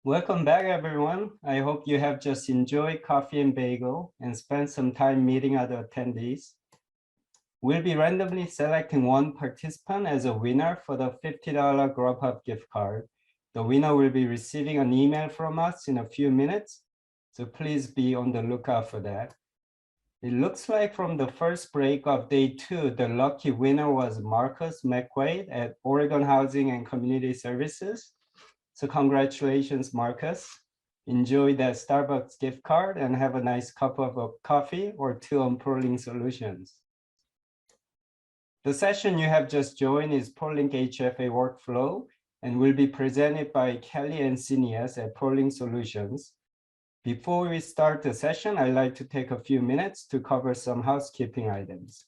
Welcome back, everyone. I hope you have just enjoyed coffee and bagel and spent some time meeting other attendees. We'll be randomly selecting one participant as a winner for the $50 Grubhub gift card. The winner will be receiving an email from us in a few minutes, so please be on the lookout for that. It looks like from the first break of day 2, the lucky winner was Marcus McQuaid at Oregon Housing and Community Services. So congratulations, Marcus. Enjoy that Starbucks gift card and have a nice cup of coffee or 2 on ProLink Solutions. The session you have just joined is ProLinkHFA workflow and will be presented by Kelly and Cineas at ProLink Solutions. Before we start the session, I'd like to take a few minutes to cover some housekeeping items.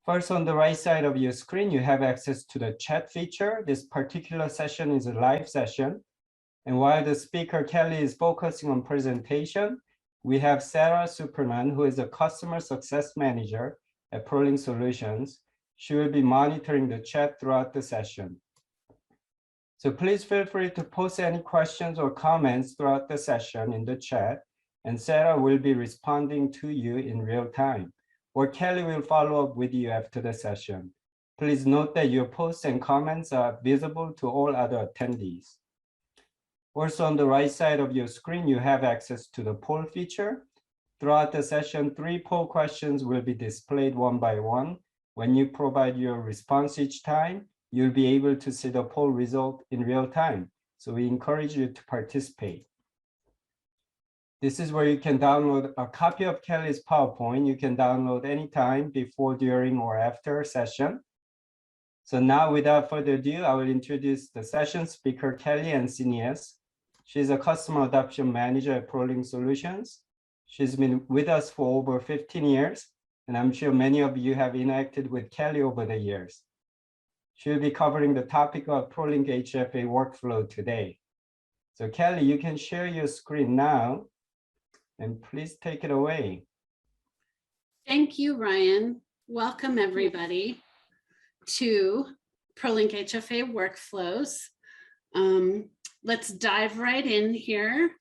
First, on the right side of your screen, you have access to the chat feature. This particular session is a live session. And while the speaker, Kelly, is focusing on presentation, we have Sarah Superman, who is a customer success manager at ProLink Solutions. She will be monitoring the chat throughout the session. So please feel free to post any questions or comments throughout the session in the chat, and Sarah will be responding to you in real time, or Kelly will follow up with you after the session. Please note that your posts and comments are visible to all other attendees. Also, on the right side of your screen, you have access to the poll feature. Throughout the session, 3 poll questions will be displayed one by one. When you provide your response each time, you'll be able to see the poll result in real time. So we encourage you to participate. This is where you can download a copy of Kelly's PowerPoint. You can download anytime before, during, or after session. So now, without further ado, I will introduce the session speaker, Kelly and Cineas. She's a customer adoption manager at ProLink Solutions. She's been with us for over 15 years, and I'm sure many of you have interacted with Kelly over the years. She'll be covering the topic of ProLinkHFA workflow today. So Kelly, you can share your screen now, and please take it away. Thank you, Ryan. Welcome, everybody, to ProLinkHFA workflows. Let's dive right in here.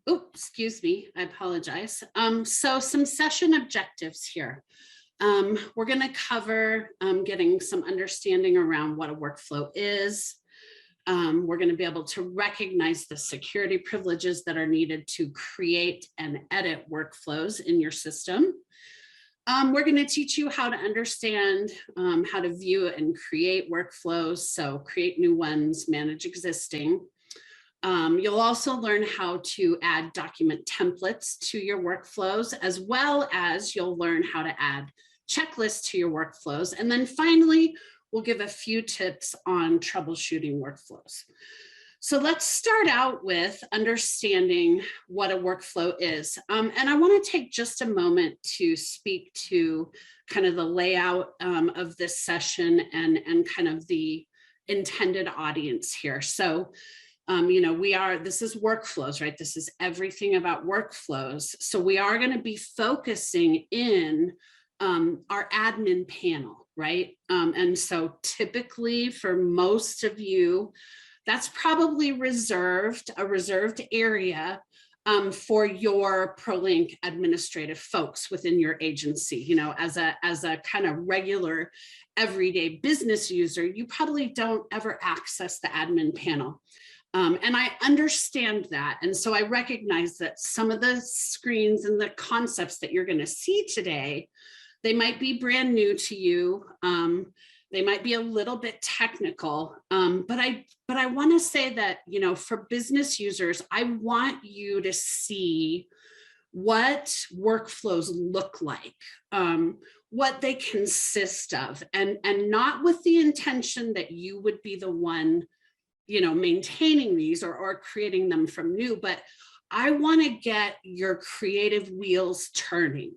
Oops, excuse me, I apologize. So some session objectives here. We're going to cover getting some understanding around what a workflow is. We're going to be able to recognize the security privileges that are needed to create and edit workflows in your system. We're going to teach you how to understand how to view and create workflows, so create new ones, manage existing. You'll also learn how to add document templates to your workflows, as well as you'll learn how to add checklists to your workflows. And then finally, we'll give a few tips on troubleshooting workflows. So let's start out with understanding what a workflow is. And I want to take just a moment to speak to kind of the layout of this session and kind of the intended audience here. So you know, this is workflows, right? This is everything about workflows. So we are going to be focusing in our admin panel, right? And so typically for most of you, that's probably a reserved area for your ProLink administrative folks within your agency. You know, as a kind of regular everyday business user, you probably don't ever access the admin panel. And I understand that. And so I recognize that some of the screens and the concepts that you're going to see today, they might be brand new to you. They might be a little bit technical, but I want to say that, you know, for business users, I want you to see what workflows look like, what they consist of, and not with the intention that you would be the one, you know, maintaining these or creating them from new, but I want to get your creative wheels turning.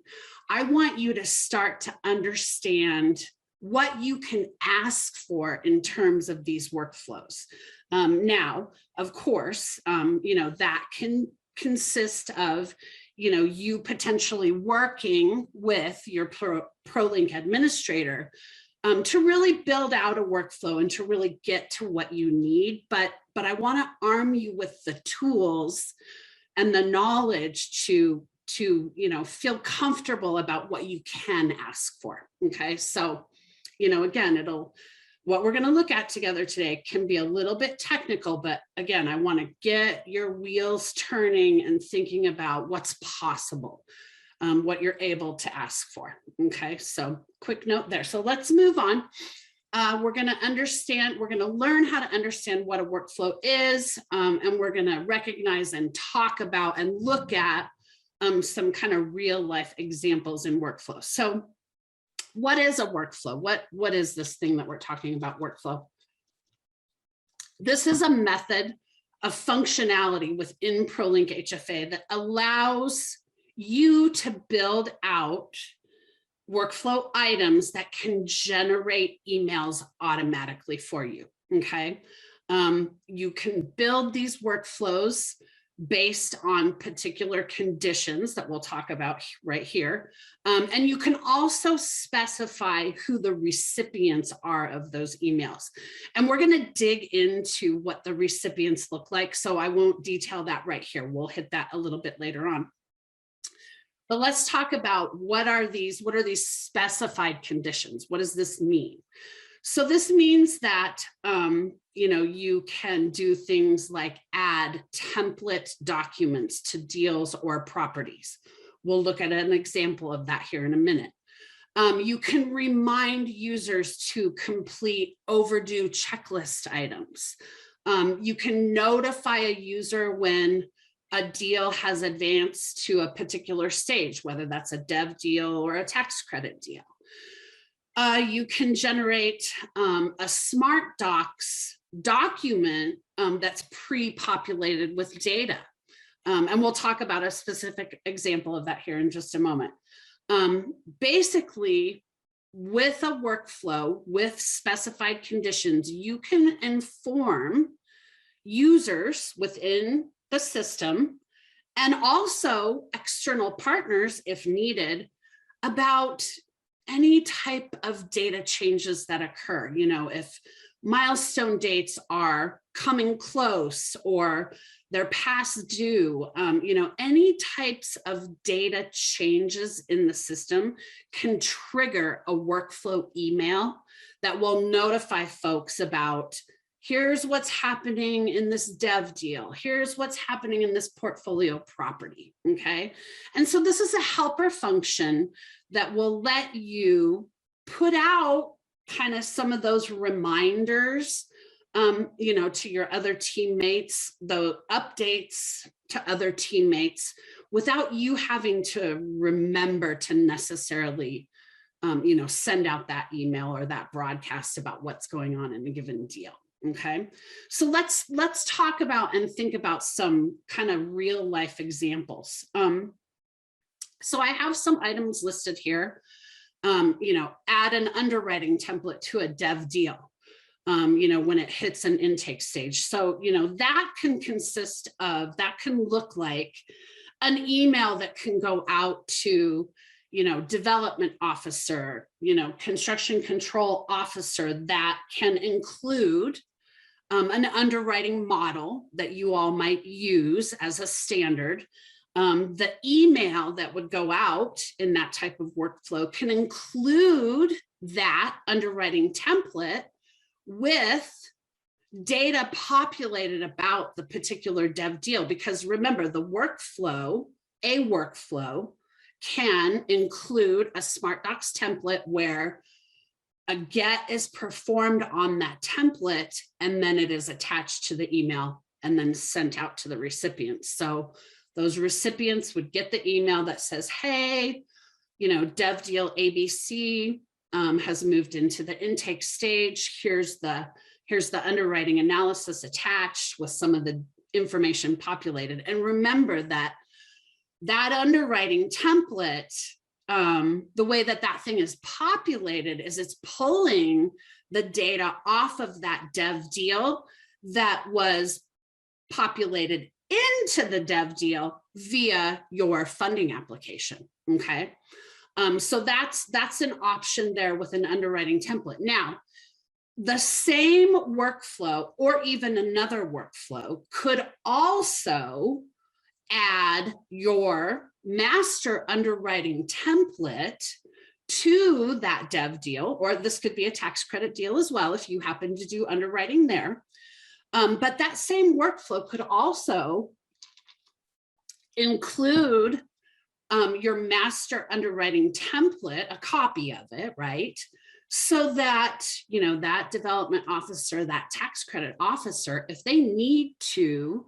I want you to start to understand what you can ask for in terms of these workflows. Now, of course, you know, that can consist of, you know, you potentially working with your ProLink administrator to really build out a workflow and to really get to what you need. But I want to arm you with the tools and the knowledge to feel comfortable about what you can ask for. Okay, so again, what we're going to look at together today can be a little bit technical, but again, I want to get your wheels turning and thinking about what's possible, what you're able to ask for. Okay, so quick note there. So let's move on. We're going to learn how to understand what a workflow is, and we're going to recognize and talk about and look at some kind of real life examples in workflow. So what is a workflow? What is this thing that we're talking about, workflow? This is a method of functionality within ProLinkHFA that allows you to build out workflow items that can generate emails automatically for you, okay? You can build these workflows based on particular conditions that we'll talk about right here. And you can also specify who the recipients are of those emails. And we're going to dig into what the recipients look like, so I won't detail that right here. We'll hit that a little bit later on. But let's talk about what are these specified conditions? What does this mean? So this means that you can do things like add template documents to deals or properties. We'll look at an example of that here in a minute. You can remind users to complete overdue checklist items. You can notify a user when a deal has advanced to a particular stage, whether that's a dev deal or a tax credit deal. You can generate a Smart Docs document that's pre-populated with data. And we'll talk about a specific example of that here in just a moment. Basically, with a workflow with specified conditions, you can inform users within the system and also external partners, if needed, about any type of data changes that occur. If milestone dates are coming close or they're past due, any types of data changes in the system can trigger a workflow email that will notify folks about, here's what's happening in this dev deal. Here's what's happening in this portfolio property, okay? And so this is a helper function that will let you put out kind of some of those reminders, to your other teammates, the updates to other teammates, without you having to remember to necessarily, send out that email or that broadcast about what's going on in a given deal. Okay, so let's talk about and think about some kind of real life examples. So I have some items listed here. Add an underwriting template to a dev deal, when it hits an intake stage. So, that can look like an email that can go out to, development officer, construction control officer, that can include an underwriting model that you all might use as a standard. The email that would go out in that type of workflow can include that underwriting template with data populated about the particular dev deal. Because remember, a workflow can include a Smart Docs template where a get is performed on that template, and then it is attached to the email and then sent out to the recipients. So those recipients would get the email that says, hey, dev deal ABC has moved into the intake stage. Here's the underwriting analysis attached with some of the information populated. And remember that underwriting template, the way that thing is populated is it's pulling the data off of that dev deal that was populated into the dev deal via your funding application, okay? So that's an option there with an underwriting template. Now, the same workflow or even another workflow could also add your master underwriting template to that dev deal, or this could be a tax credit deal as well if you happen to do underwriting there. But that same workflow could also include your master underwriting template, a copy of it, right? So that, that development officer, that tax credit officer, if they need to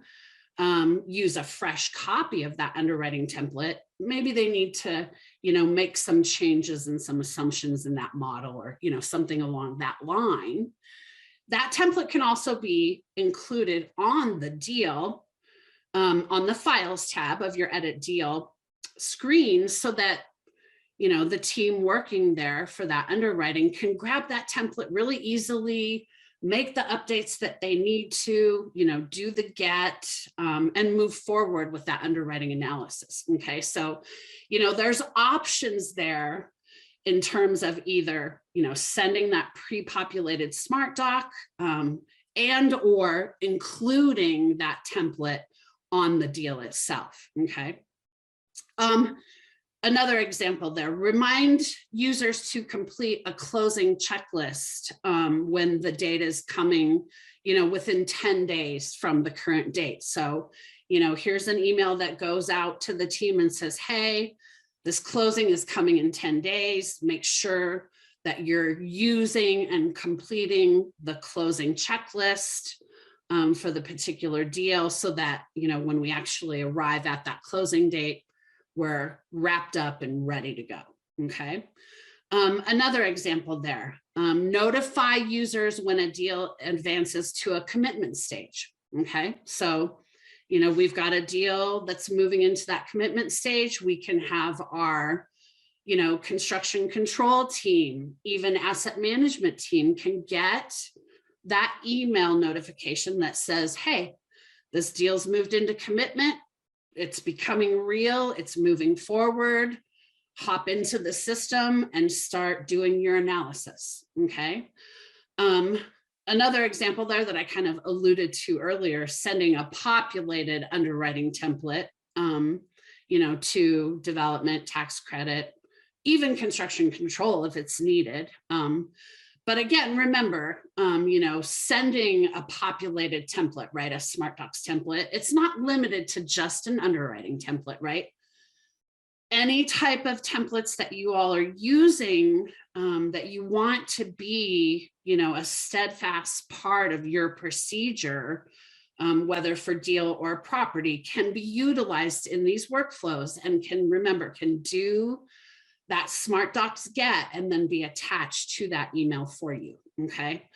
use a fresh copy of that underwriting template, maybe they need to, make some changes and some assumptions in that model, or, something along that line. That template can also be included on the deal, on the files tab of your edit deal screen, so that the team working there for that underwriting can grab that template really easily, make the updates that they need to, do the get, and move forward with that underwriting analysis. Okay, so there's options there in terms of either sending that pre-populated smart doc, and or including that template on the deal itself. Okay. Another example there, remind users to complete a closing checklist when the data is coming, within 10 days from the current date. So, here's an email that goes out to the team and says, hey, this closing is coming in 10 days. Make sure that you're using and completing the closing checklist for the particular deal, so that, when we actually arrive at that closing date, we're wrapped up and ready to go. Okay. Another example there, notify users when a deal advances to a commitment stage. Okay. So, we've got a deal that's moving into that commitment stage. We can have our, construction control team, even asset management team can get that email notification that says, hey, this deal's moved into commitment. It's becoming real, it's moving forward, hop into the system and start doing your analysis, okay? Another example there that I kind of alluded to earlier, sending a populated underwriting template, to development, tax credit, even construction control if it's needed. But again, remember, sending a populated template, right? A Smart Docs template, it's not limited to just an underwriting template, right? Any type of templates that you all are using that you want to be, a steadfast part of your procedure, whether for deal or property, can be utilized in these workflows and can do that Smart Docs get and then be attached to that email for you. Okay.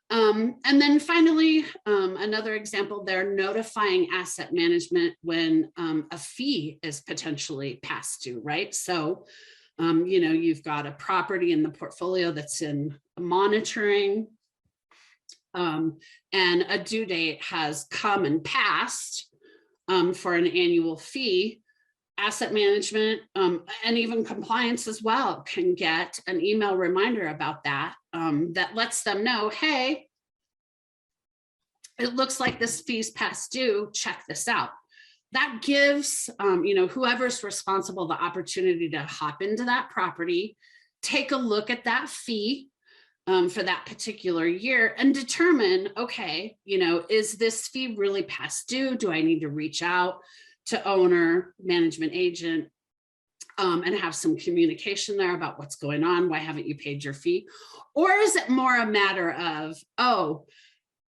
And then finally, another example there, notifying asset management when a fee is potentially passed due, right? So, you've got a property in the portfolio that's in monitoring, and a due date has come and passed for an annual fee. Asset management and even compliance as well can get an email reminder about that, that lets them know, hey, it looks like this fee's past due, check this out. That gives whoever's responsible the opportunity to hop into that property, take a look at that fee for that particular year and determine, okay, is this fee really past due? Do I need to reach out to owner, management agent, and have some communication there about what's going on? Why haven't you paid your fee? Or is it more a matter of, oh,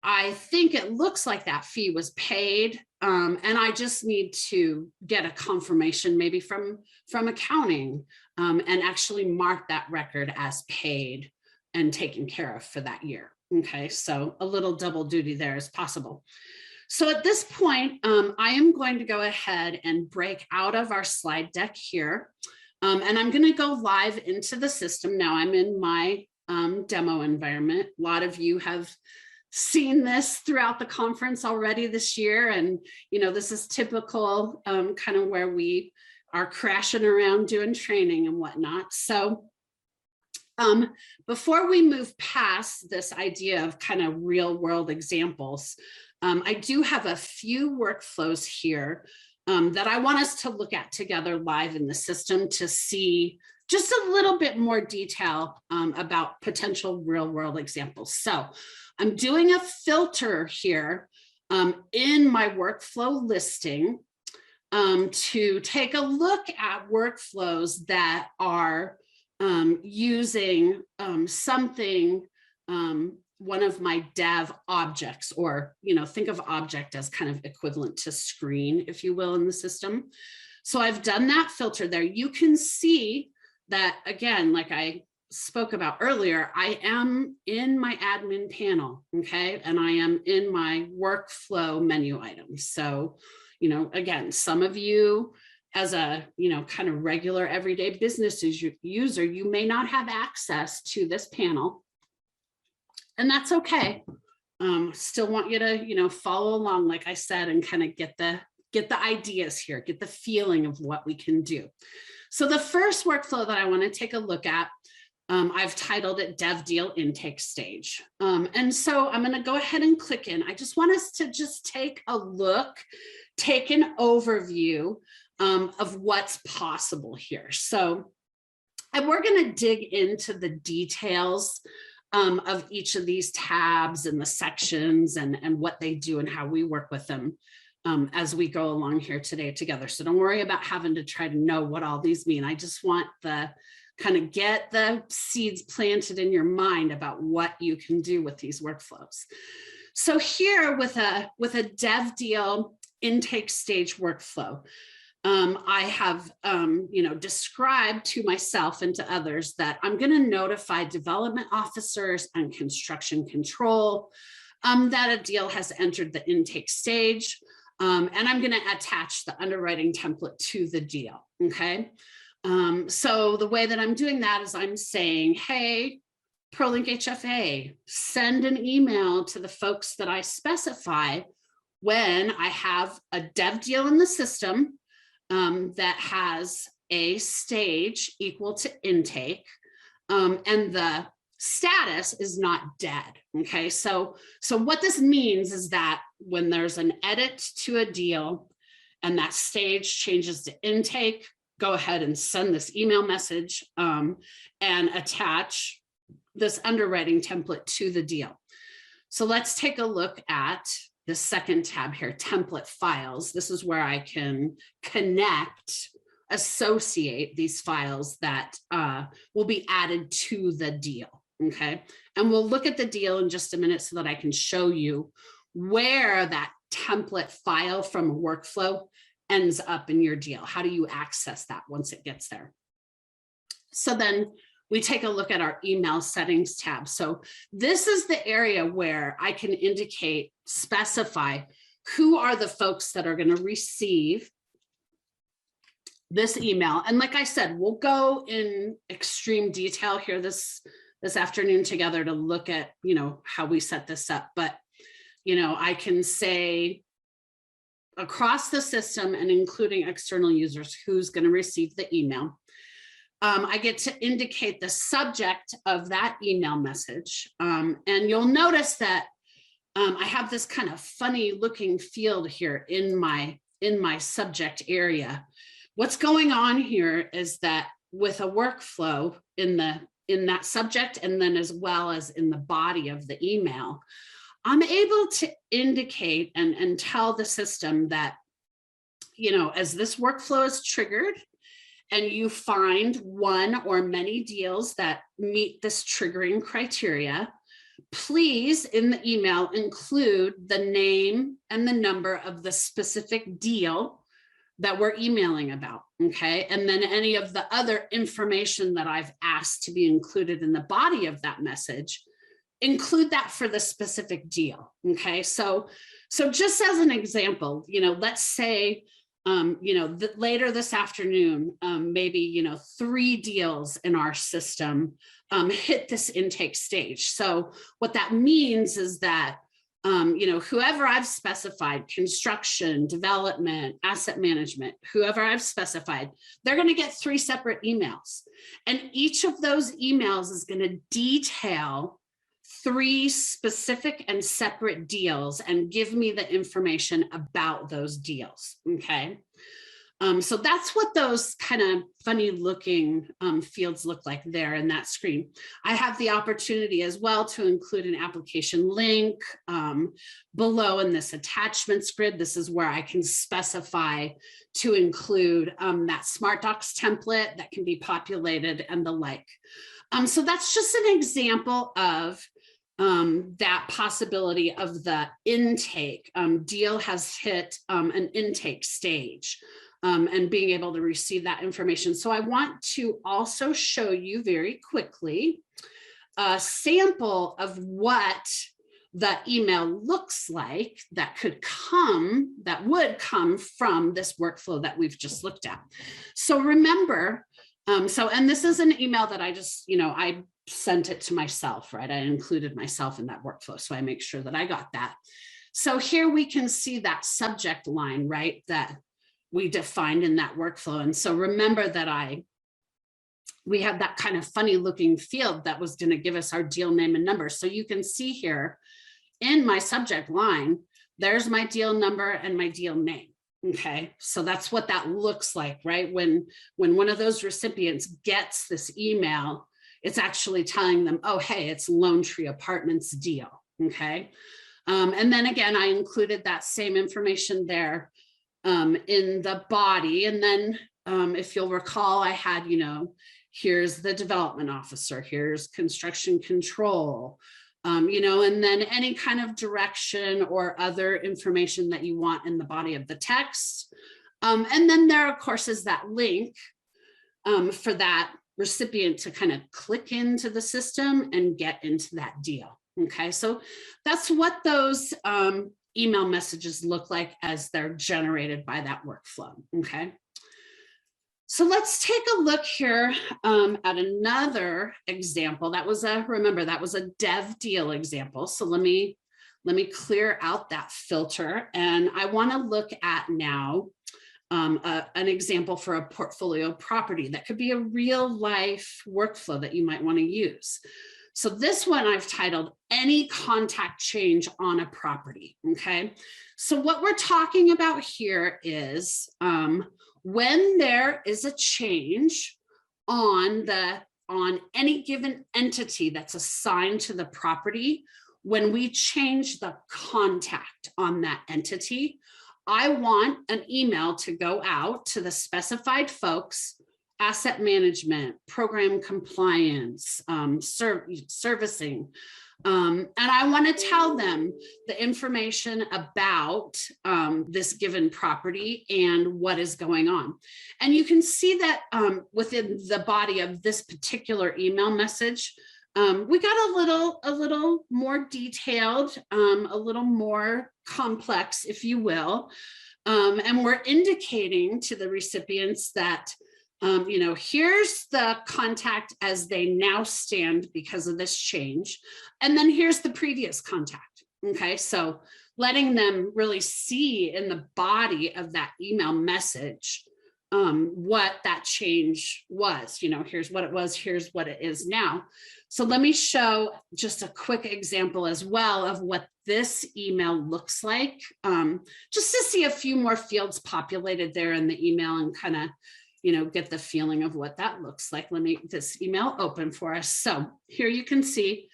I think it looks like that fee was paid, and I just need to get a confirmation maybe from accounting, and actually mark that record as paid and taken care of for that year. Okay, so a little double duty there is possible. So at this point, I am going to go ahead and break out of our slide deck here. And I'm going to go live into the system. Now I'm in my demo environment. A lot of you have seen this throughout the conference already this year. And, this is typical kind of where we are crashing around doing training and whatnot. So before we move past this idea of kind of real world examples, I do have a few workflows here that I want us to look at together live in the system to see just a little bit more detail about potential real world examples. So I'm doing a filter here in my workflow listing to take a look at workflows that are using something, one of my dev objects, or, think of object as kind of equivalent to screen, if you will, in the system. So I've done that filter there. You can see that, again, like I spoke about earlier, I am in my admin panel, okay? And I am in my workflow menu items. So, again, some of you as a, kind of regular everyday business user, you may not have access to this panel, and that's okay. Still want you to, follow along, like I said, and kind of get the ideas here, get the feeling of what we can do. So the first workflow that I want to take a look at, I've titled it Dev Deal Intake Stage. And so I'm going to go ahead and click in. I just want us to just take a look, take an overview of what's possible here. So, and we're going to dig into the details of each of these tabs and the sections and what they do and how we work with them as we go along here today together. So don't worry about having to try to know what all these mean. I just want the kind of get the seeds planted in your mind about what you can do with these workflows. So here with a dev deal intake stage workflow, I have, described to myself and to others that I'm going to notify development officers and construction control that a deal has entered the intake stage, and I'm going to attach the underwriting template to the deal. Okay. So the way that I'm doing that is I'm saying, hey, ProLinkHFA, send an email to the folks that I specify when I have a dev deal in the system that has a stage equal to intake, and the status is not dead. Okay, so what this means is that when there's an edit to a deal and that stage changes to intake, go ahead and send this email message and attach this underwriting template to the deal. So let's take a look at the second tab here, template files. This is where I can connect, associate these files that will be added to the deal, okay? And we'll look at the deal in just a minute so that I can show you where that template file from a workflow ends up in your deal. How do you access that once it gets there? So then we take a look at our email settings tab. So this is the area where I can indicate, specify who are the folks that are going to receive this email. And like I said, we'll go in extreme detail here this afternoon together to look at, how we set this up. But, I can say across the system and including external users who's going to receive the email. I get to indicate the subject of that email message. And you'll notice that I have this kind of funny looking field here in my subject area. What's going on here is that with a workflow in that subject, and then as well as in the body of the email, I'm able to indicate and tell the system that, as this workflow is triggered, and you find one or many deals that meet this triggering criteria, please in the email include the name and the number of the specific deal that we're emailing about, okay? And then any of the other information that I've asked to be included in the body of that message, include that for the specific deal, okay? So just as an example, let's say, later this afternoon, maybe, 3 deals in our system hit this intake stage. So what that means is that whoever I've specified, construction, development, asset management, whoever I've specified, they're going to get 3 separate emails. And each of those emails is going to detail 3 specific and separate deals and give me the information about those deals. Okay. So that's what those kind of funny looking fields look like there in that screen. I have the opportunity as well to include an application link below in this attachments grid. This is where I can specify to include that Smart Docs template that can be populated and the like. So that's just an example of that possibility of the intake. Deal has hit an intake stage. And being able to receive that information. So I want to also show you very quickly a sample of what the email looks like that would come from this workflow that we've just looked at. So remember, and this is an email that I just, I sent it to myself, right? I included myself in that workflow. So I make sure that I got that. So here we can see that subject line, right? That we defined in that workflow. And so remember that we had that kind of funny looking field that was going to give us our deal name and number. So you can see here in my subject line, there's my deal number and my deal name. Okay, so that's what that looks like, right? When one of those recipients gets this email, it's actually telling them, oh, hey, it's Lone Tree Apartments deal. Okay. And then again, I included that same information there in the body. And then if you'll recall, I had, here's the development officer, here's construction control, and then any kind of direction or other information that you want in the body of the text. And then there, of course, is that link for that recipient to kind of click into the system and get into that deal. Okay, so that's what those email messages look like as they're generated by that workflow. Okay, so let's take a look here at another example. That was remember, that was a dev deal example. So let me clear out that filter, and I want to look at now an example for a portfolio property that could be a real life workflow that you might want to use. So this one I've titled Any Contact Change on a Property, okay? So what we're talking about here is when there is a change on any given entity that's assigned to the property, when we change the contact on that entity, I want an email to go out to the specified folks, asset management, program compliance, servicing. And I want to tell them the information about this given property and what is going on. And you can see that within the body of this particular email message, we got a little more detailed, a little more complex, if you will. And we're indicating to the recipients that here's the contact as they now stand because of this change. And then here's the previous contact. Okay, so letting them really see in the body of that email message what that change was. Here's what it was, here's what it is now. So let me show just a quick example as well of what this email looks like, just to see a few more fields populated there in the email and kind of get the feeling of what that looks like. Let me this email open for us. So here you can see,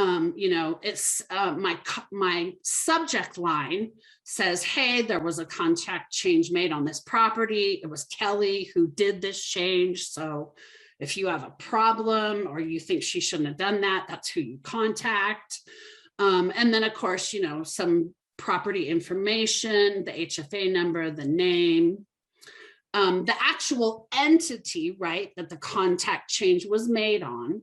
it's my subject line says, hey, there was a contact change made on this property. It was Kelly who did this change. So if you have a problem or you think she shouldn't have done that, that's who you contact. And then of course, some property information, the HFA number, the name, the actual entity, right, that the contact change was made on.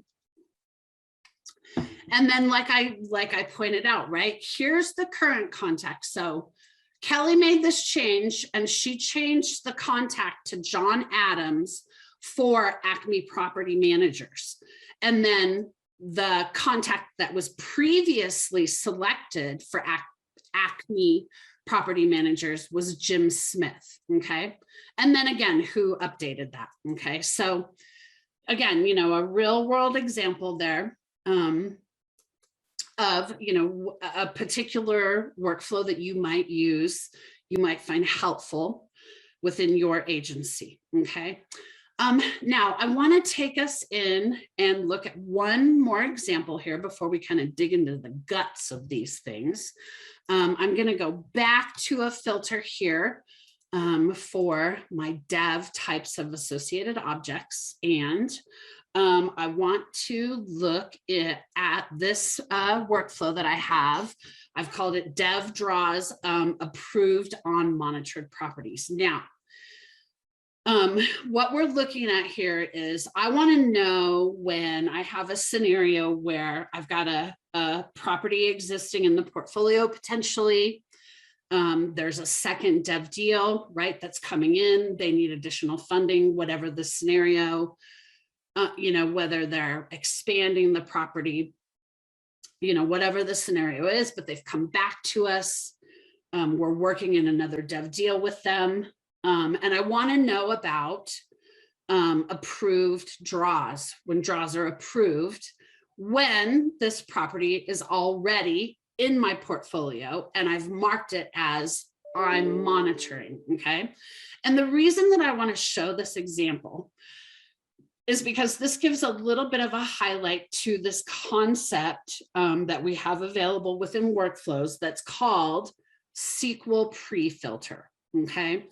And then like I pointed out, right, here's the current contact. So Kelly made this change and she changed the contact to John Adams for Acme Property Managers. And then the contact that was previously selected for Acme property managers was Jim Smith, okay? And then again, who updated that, okay? So again, a real world example there of, a particular workflow that you might use, you might find helpful within your agency, okay? Now, I want to take us in and look at one more example here before we kind of dig into the guts of these things. I'm going to go back to a filter here for my dev types of associated objects. And I want to look at this workflow that I have. I've called it Dev Draws Approved on Monitored Properties. Now, what we're looking at here is I want to know when I have a scenario where I've got a property existing in the portfolio potentially. There's a second dev deal, right, that's coming in. They need additional funding, whatever the scenario, whether they're expanding the property, whatever the scenario is, but they've come back to us. We're working in another dev deal with them. And I want to know about approved draws, when draws are approved, when this property is already in my portfolio and I've marked it as I'm monitoring, okay? And the reason that I want to show this example is because this gives a little bit of a highlight to this concept that we have available within workflows that's called SQL pre-filter, okay?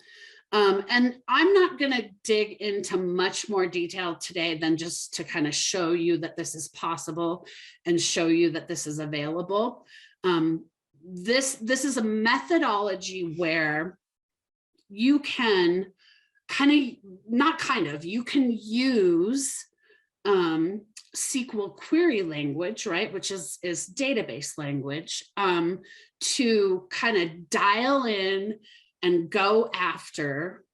And I'm not going to dig into much more detail today than just to kind of show you that this is possible and show you that this is available. This is a methodology where you can you can use SQL query language, right, which is database language, to kind of dial in and go after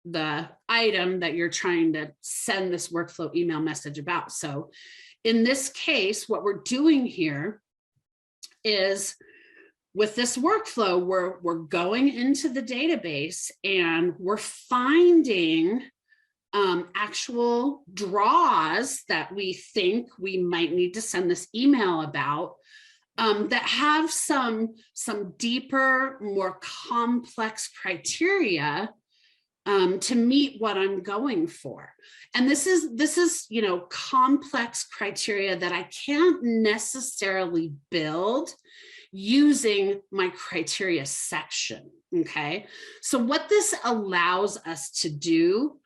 the item that you're trying to send this workflow email message about. So in this case, what we're doing here is with this workflow, we're going into the database and we're finding actual draws that we think we might need to send this email about, that have some deeper, more complex criteria to meet what I'm going for. And this is complex criteria that I can't necessarily build using my criteria section, okay? So what this allows us to do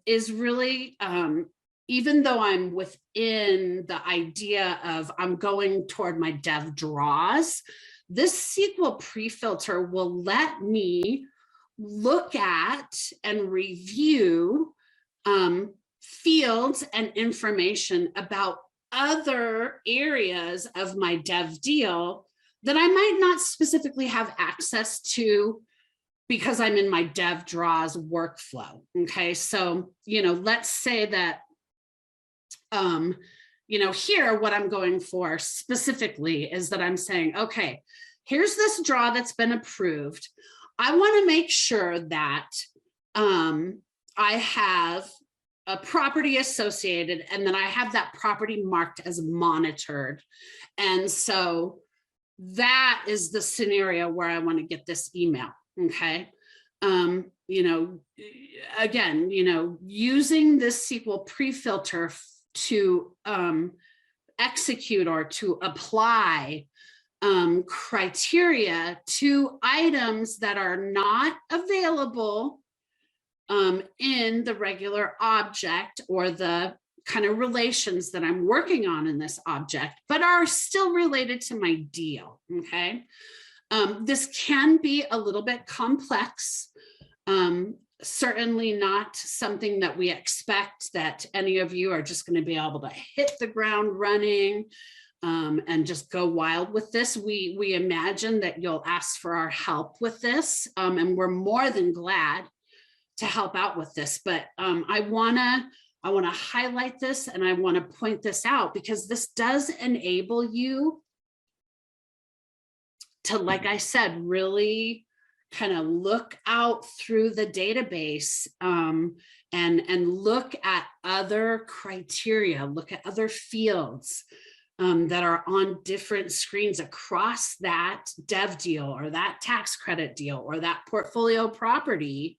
is really, even though I'm within the idea of I'm going toward my dev draws, this SQL pre-filter will let me look at and review fields and information about other areas of my dev deal that I might not specifically have access to because I'm in my dev draws workflow. Okay, so let's say that here what I'm going for specifically is that I'm saying, okay, here's this draw that's been approved. I want to make sure that I have a property associated and then I have that property marked as monitored. And so that is the scenario where I want to get this email. Okay. Again, using this SQL pre-filter to execute or to apply criteria to items that are not available in the regular object or the kind of relations that I'm working on in this object, but are still related to my deal, okay? This can be a little bit complex, certainly not something that we expect that any of you are just going to be able to hit the ground running and just go wild with this. We imagine that you'll ask for our help with this, and we're more than glad to help out with this. But I want to I want to highlight this and I want to point this out because this does enable you to, like I said, really kind of look out through the database and look at other criteria, look at other fields that are on different screens across that dev deal or that tax credit deal or that portfolio property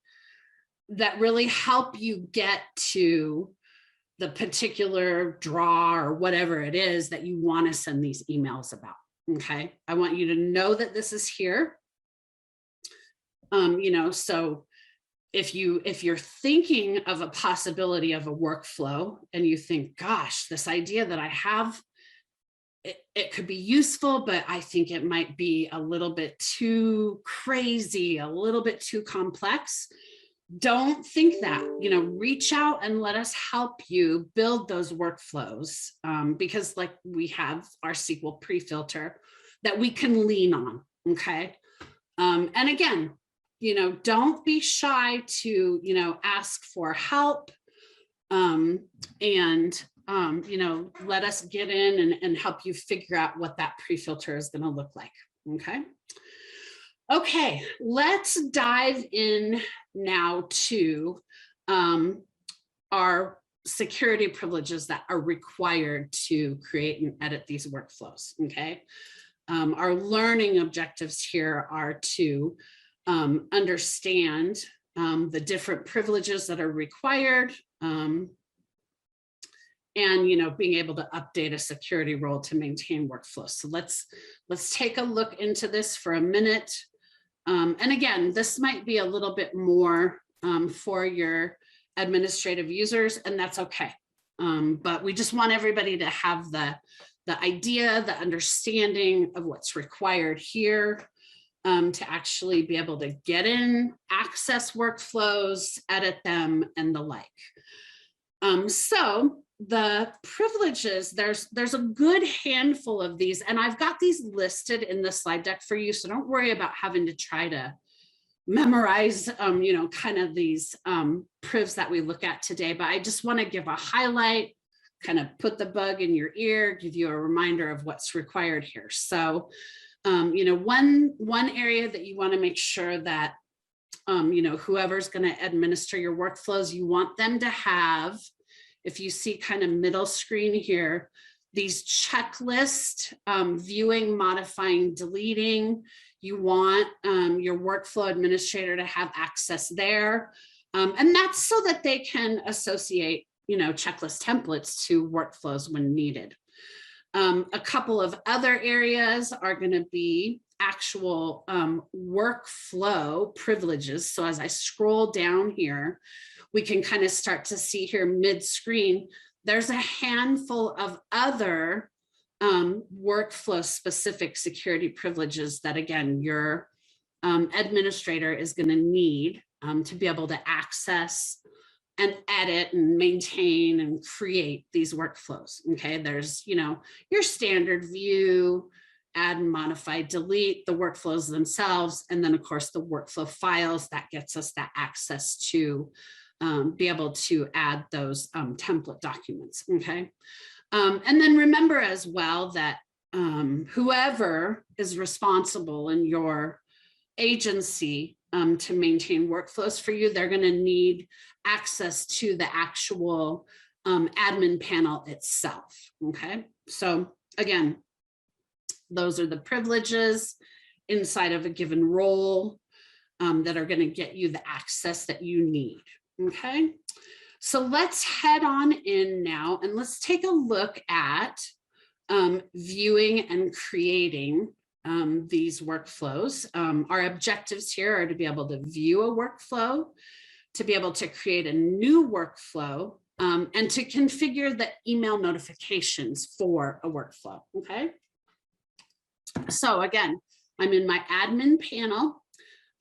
that really help you get to the particular draw or whatever it is that you want to send these emails about. Okay, I want you to know that this is here. You know, so if you're thinking of a possibility of a workflow and you think, gosh, this idea that I have, it could be useful, but I think it might be a little bit too crazy, a little bit too complex. Don't think that, you know, reach out and let us help you build those workflows because like we have our SQL pre-filter that we can lean on, okay? And again, you know, don't be shy to, you know, ask for help and, you know, let us get in and help you figure out what that pre-filter is going to look like, okay? Okay, let's dive in now to our security privileges that are required to create and edit these workflows, okay? Our learning objectives here are to understand the different privileges that are required and, you know, being able to update a security role to maintain workflows. So let's take a look into this for a minute. And again, this might be a little bit more for your administrative users, and that's okay. But we just want everybody to have the idea, the understanding of what's required here to actually be able to get in, access workflows, edit them, and the like. So the privileges, there's a good handful of these, and I've got these listed in the slide deck for you, so don't worry about having to try to memorize, you know, kind of these privs that we look at today, but I just want to give a highlight, kind of put the bug in your ear, give you a reminder of what's required here. So, you know, one area that you want to make sure that, you know, whoever's going to administer your workflows, you want them to have, if you see kind of middle screen here, these checklist, viewing, modifying, deleting, you want your workflow administrator to have access there. And that's so that they can associate, you know, checklist templates to workflows when needed. A couple of other areas are going to be actual workflow privileges. So as I scroll down here, we can kind of start to see here mid-screen, there's a handful of other workflow specific security privileges that, again, your administrator is going to need to be able to access and edit and maintain and create these workflows. Okay, there's, you know, your standard view, add and modify, delete, the workflows themselves, and then of course the workflow files that gets us that access to be able to add those template documents. Okay, and then remember as well that whoever is responsible in your agency to maintain workflows for you, they're going to need access to the actual admin panel itself. Okay, so again, those are the privileges inside of a given role that are going to get you the access that you need. Okay, so let's head on in now and let's take a look at viewing and creating these workflows. Our objectives here are to be able to view a workflow, to be able to create a new workflow, and to configure the email notifications for a workflow. Okay, so again, I'm in my admin panel.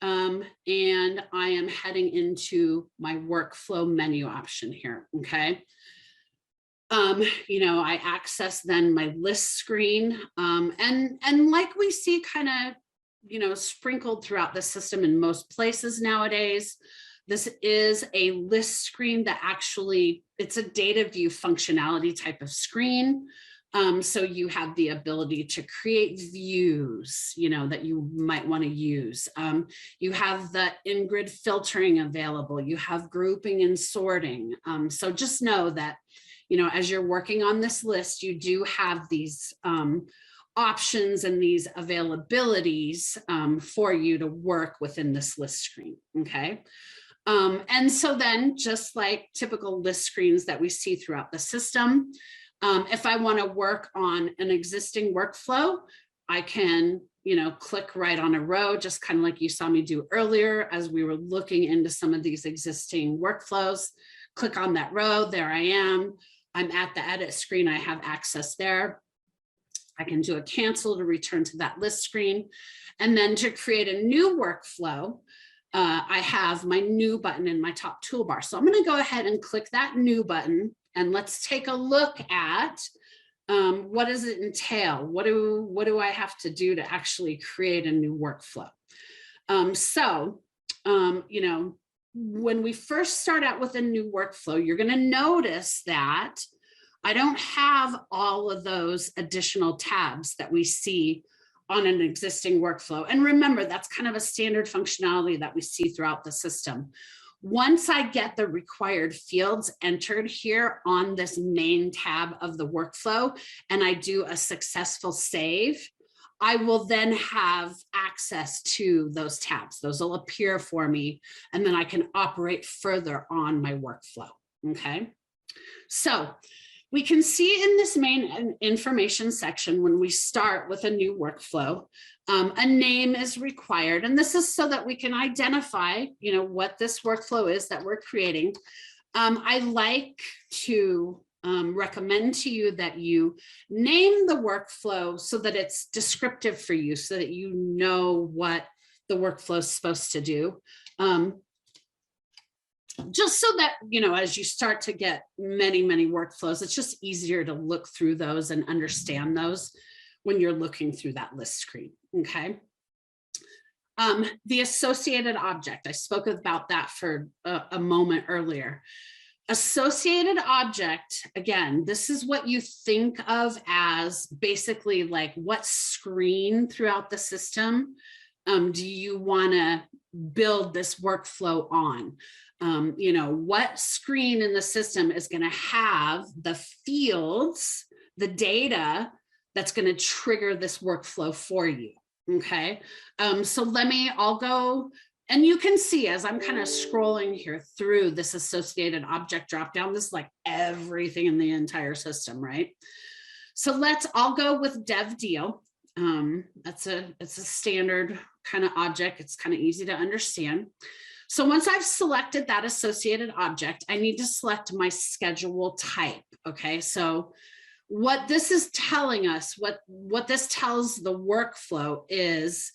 And I am heading into my workflow menu option here, okay? You know, I access then my list screen, and like we see kind of, you know, sprinkled throughout the system in most places nowadays, This is a list screen that actually, it's a data view functionality type of screen. So you have the ability to create views, that you might want to use. You have the in-grid filtering available. You have grouping and sorting. So just know that, as you're working on this list, you do have these options and these availabilities for you to work within this list screen, okay? And so then, just like typical list screens that we see throughout the system, if I want to work on an existing workflow, I can, click right on a row, just kind of like you saw me do earlier as we were looking into some of these existing workflows. Click on that row. There I am. I'm at the edit screen. I have access there. I can do a cancel to return to that list screen. And then to create a new workflow, I have my new button in my top toolbar. So I'm going to go ahead and click that new button. And let's take a look at what does it entail? What do I have to do to actually create a new workflow? When we first start out with a new workflow, you're going to notice that I don't have all of those additional tabs that we see on an existing workflow. And remember, that's kind of a standard functionality that we see throughout the system. Once I get the required fields entered here on this main tab of the workflow, and I do a successful save, I will then have access to those tabs. Those will appear for me, and then I can operate further on my workflow, okay? So we can see in this main information section, when we start with a new workflow, a name is required. And this is so that we can identify, what this workflow is that we're creating. I like to recommend to you that you name the workflow so that it's descriptive for you, so that you know what the workflow is supposed to do. Just so that, as you start to get many, many workflows, it's just easier to look through those and understand those when you're looking through that list screen, okay? The associated object, I spoke about that for a moment earlier. Associated object, again, this is what you think of as basically like what screen throughout the system do you want to build this workflow on? What screen in the system is going to have the fields, the data that's going to trigger this workflow for you, okay? So I'll go, and you can see as I'm kind of scrolling here through this associated object dropdown, this is like everything in the entire system, right? So I'll go with dev deal. It's a standard kind of object. It's kind of easy to understand. So once I've selected that associated object, I need to select my schedule type, okay? So what this is telling us, what this tells the workflow is,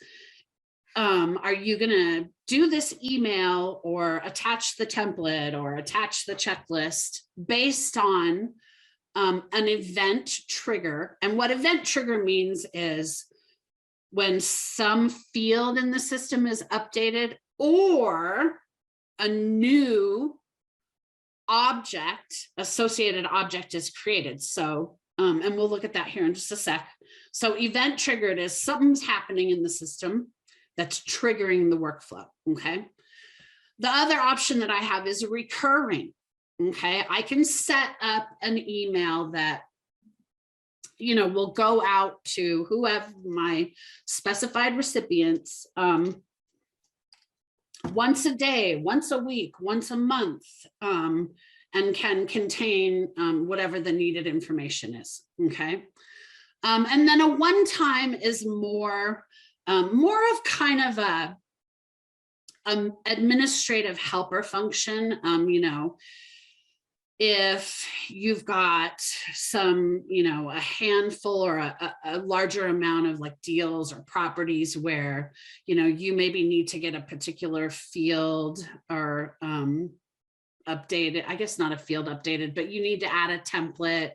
are you gonna do this email or attach the template or attach the checklist based on an event trigger? And what event trigger means is when some field in the system is updated or a new object, associated object is created. So, and we'll look at that here in just a sec. So event triggered is something's happening in the system that's triggering the workflow, okay? The other option that I have is recurring, okay? I can set up an email that will go out to whoever my specified recipients once a day, once a week, once a month, and can contain whatever the needed information is, okay? And then a one-time is more of kind of a administrative helper function. If you've got some, a handful or a larger amount of like deals or properties where, you maybe need to get a particular field or updated, I guess not a field updated, but you need to add a template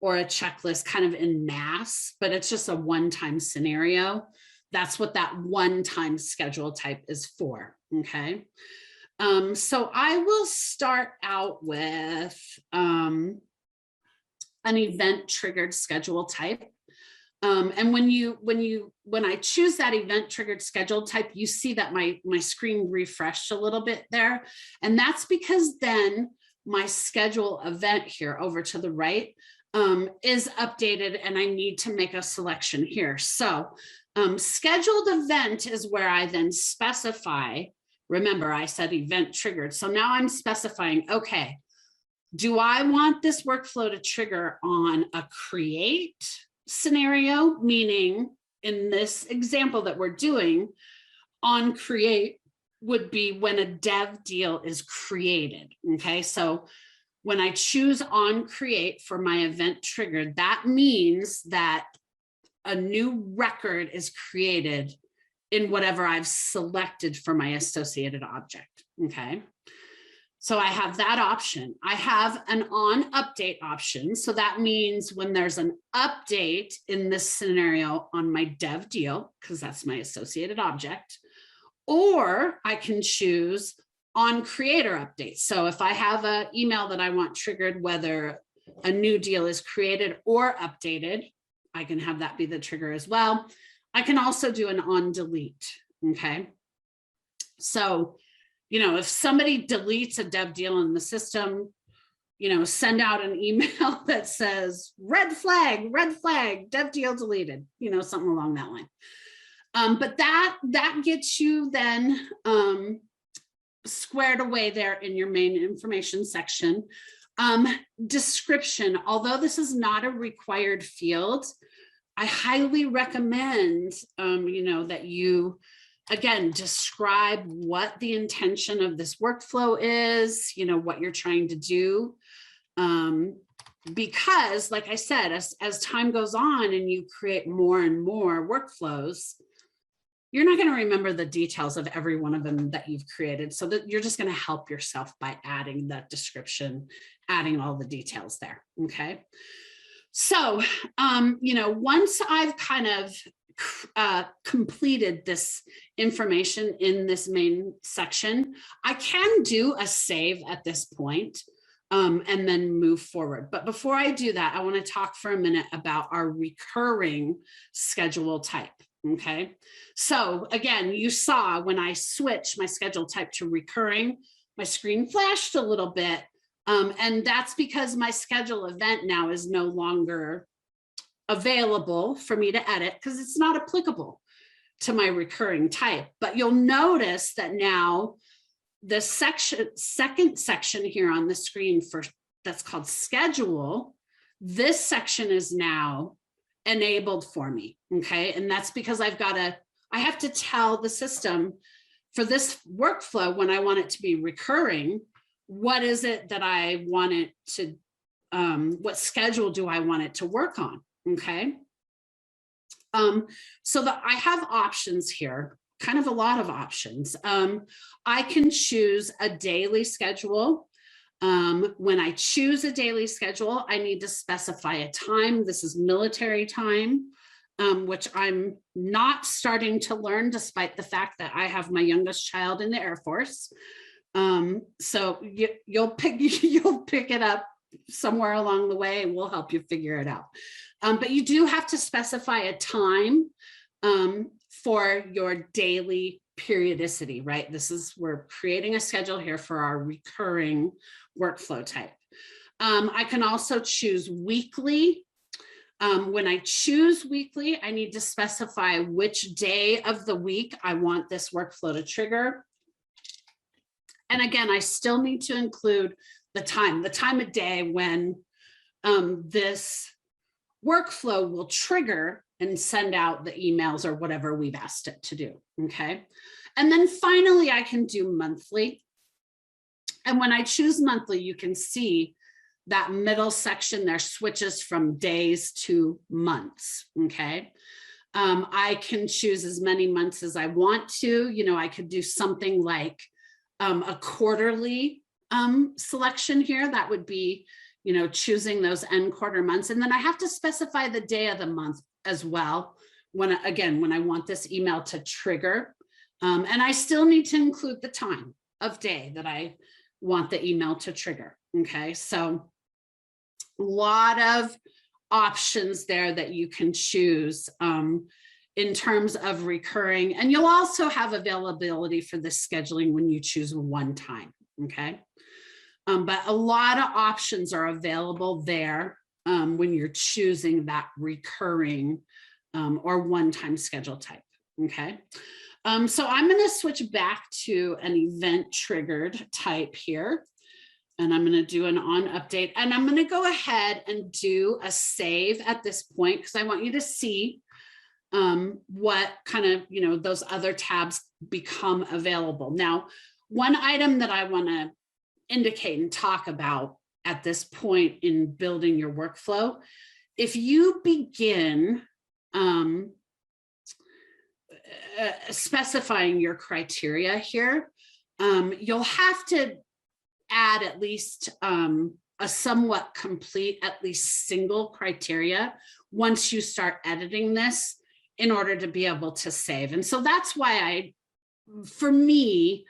or a checklist kind of en masse, but it's just a one-time scenario. That's what that one-time schedule type is for, okay? So I will start out with an event triggered schedule type. And when I choose that event triggered schedule type, you see that my screen refreshed a little bit there. And that's because then my schedule event here over to the right is updated, and I need to make a selection here. So scheduled event is where I then specify, remember I said event triggered. So now I'm specifying, okay, do I want this workflow to trigger on a create scenario, meaning in this example that we're doing, on create would be when a dev deal is created. Okay, so when I choose on create for my event triggered, that means that a new record is created in whatever I've selected for my associated object. Okay. So I have that option. I have an on update option. So that means when there's an update in this scenario on my dev deal, because that's my associated object, or I can choose on creator update. So if I have an email that I want triggered, whether a new deal is created or updated, I can have that be the trigger as well. I can also do an on delete. Okay. So if somebody deletes a dev deal in the system, send out an email that says red flag, dev deal deleted, something along that line. But that gets you then squared away there in your main information section. Description, although this is not a required field, I highly recommend, that you again, describe what the intention of this workflow is, what you're trying to do. Because like I said, as time goes on and you create more and more workflows, you're not going to remember the details of every one of them that you've created. So that you're just going to help yourself by adding that description, adding all the details there. Okay. So, once I've kind of completed this information in this main section, I can do a save at this point and then move forward. But before I do that, I want to talk for a minute about our recurring schedule type. Okay, so again, you saw when I switched my schedule type to recurring, my screen flashed a little bit. And that's because my schedule event now is no longer available for me to edit because it's not applicable to my recurring type. But you'll notice that now the second section here on the screen that's called schedule, this section is now enabled for me. Okay, and that's because I have to tell the system for this workflow, when I want it to be recurring, what is it that I want it to, what schedule do I want it to work on? Okay. So that I have options here, kind of a lot of options. I can choose a daily schedule. When I choose a daily schedule, I need to specify a time. This is military time, which I'm not starting to learn despite the fact that I have my youngest child in the Air Force. So you'll pick it up somewhere along the way and we'll help you figure it out. But you do have to specify a time for your daily periodicity, right? We're creating a schedule here for our recurring workflow type. I can also choose weekly. When I choose weekly, I need to specify which day of the week I want this workflow to trigger. And again, I still need to include the time of day when this workflow will trigger and send out the emails or whatever we've asked it to do, okay? And then finally, I can do monthly. And when I choose monthly, you can see that middle section there switches from days to months, okay? I can choose as many months as I want to. I could do something like a quarterly selection here. That would be, choosing those end quarter months. And then I have to specify the day of the month as well. When I want this email to trigger. And I still need to include the time of day that I want the email to trigger. Okay, so a lot of options there that you can choose in terms of recurring, and you'll also have availability for the scheduling when you choose one time. Okay, but a lot of options are available there when you're choosing that recurring or one-time schedule type. Okay, so I'm going to switch back to an event triggered type here. And I'm going to do an on update, and I'm going to go ahead and do a save at this point because I want you to see what kind of, those other tabs become available. Now, one item that I want to indicate and talk about at this point in building your workflow, if you begin specifying your criteria here, you'll have to add at least a somewhat complete, at least single criteria once you start editing this in order to be able to save. And so that's why for me,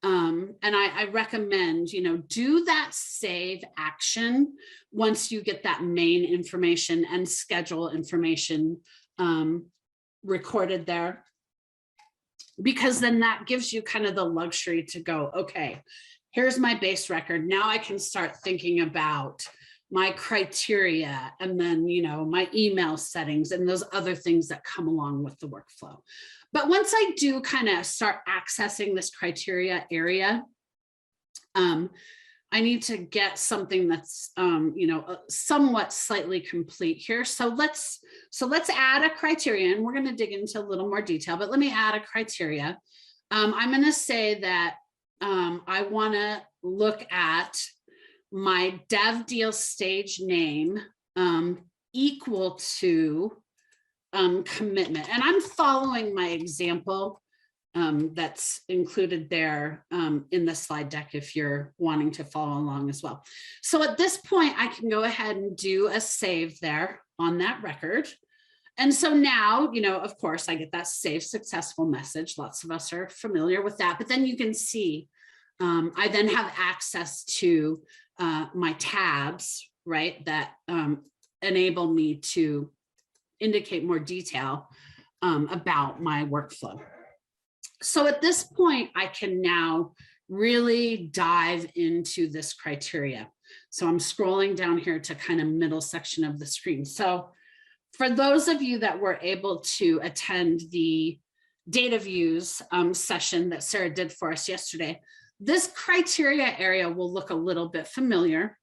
and I recommend, do that save action once you get that main information and schedule information recorded there, because then that gives you kind of the luxury to go, okay, here's my base record. Now I can start thinking about my criteria and then, my email settings and those other things that come along with the workflow. But once I do kind of start accessing this criteria area, I need to get something that's, somewhat slightly complete here. So let's add a criteria, and we're going to dig into a little more detail, but let me add a criteria. I'm going to say that I want to look at my dev deal stage name equal to commitment. And I'm following my example that's included there in the slide deck if you're wanting to follow along as well. So at this point, I can go ahead and do a save there on that record. And so now, of course, I get that save successful message. Lots of us are familiar with that, but then you can see I then have access to my tabs, right, that enable me to indicate more detail about my workflow. So at this point, I can now really dive into this criteria. So I'm scrolling down here to kind of middle section of the screen. So for those of you that were able to attend the data views session that Sarah did for us yesterday, this criteria area will look a little bit familiar.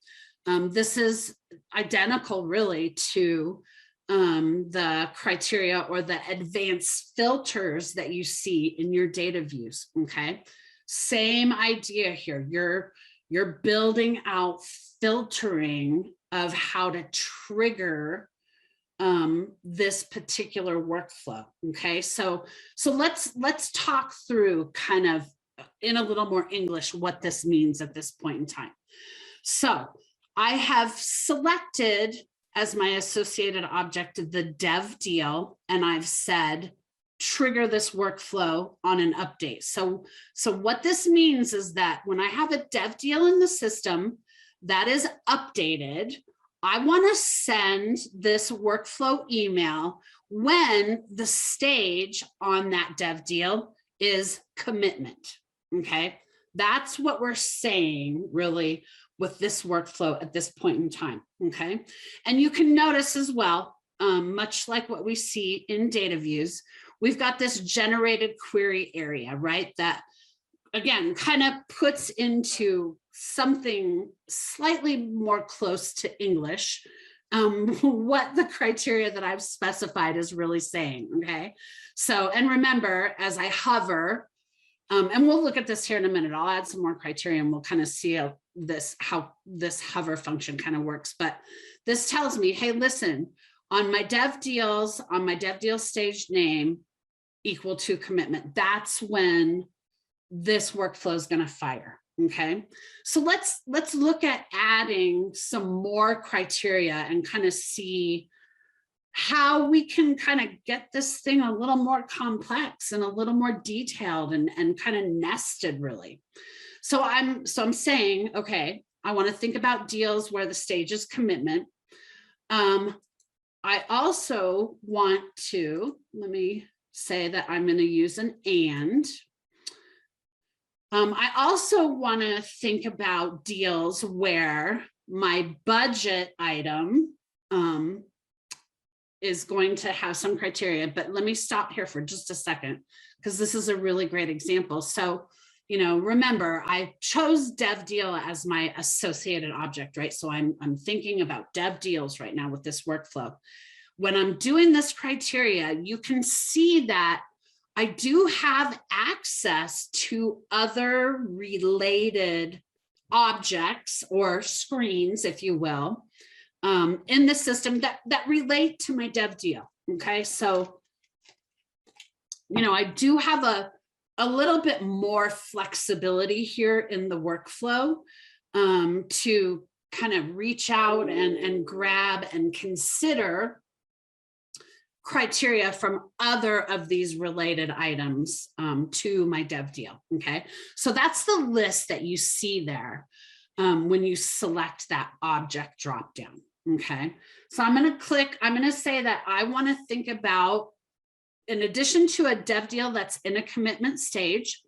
This is identical really to the criteria or the advanced filters that you see in your data views, okay? Same idea here. You're building out filtering of how to trigger this particular workflow, okay? So let's talk through kind of in a little more English what this means at this point in time. So I have selected as my associated object the dev deal, and I've said trigger this workflow on an update. So what this means is that when I have a dev deal in the system that is updated, I want to send this workflow email when the stage on that dev deal is commitment. Okay, that's what we're saying really with this workflow at this point in time. Okay, and you can notice as well, much like what we see in data views, we've got this generated query area, right? That again kind of puts into something slightly more close to English what the criteria that I've specified is really saying. Okay, so and remember, as I hover, and we'll look at this here in a minute. I'll add some more criteria and we'll kind of see how this hover function kind of works. But this tells me, hey, listen, on my dev deal stage name equal to commitment, that's when this workflow is going to fire. Okay, so let's look at adding some more criteria and kind of see how we can kind of get this thing a little more complex and a little more detailed and kind of nested really. So I'm saying, okay, I want to think about deals where the stage is commitment. I also want to, let me say that I'm going to use an and. I also want to think about deals where my budget item is going to have some criteria, but let me stop here for just a second, because this is a really great example. So, you know, remember, I chose dev deal as my associated object, right? So I'm thinking about dev deals right now with this workflow. When I'm doing this criteria, you can see that I do have access to other related objects or screens, if you will, in the system that relate to my dev deal. Okay, so, you know, I do have a little bit more flexibility here in the workflow to kind of reach out and grab and consider criteria from other of these related items to my dev deal. Okay, so that's the list that you see there when you select that object drop down. Okay, so I'm going to click, I'm going to say that I want to think about, in addition to a dev deal that's in a commitment stage,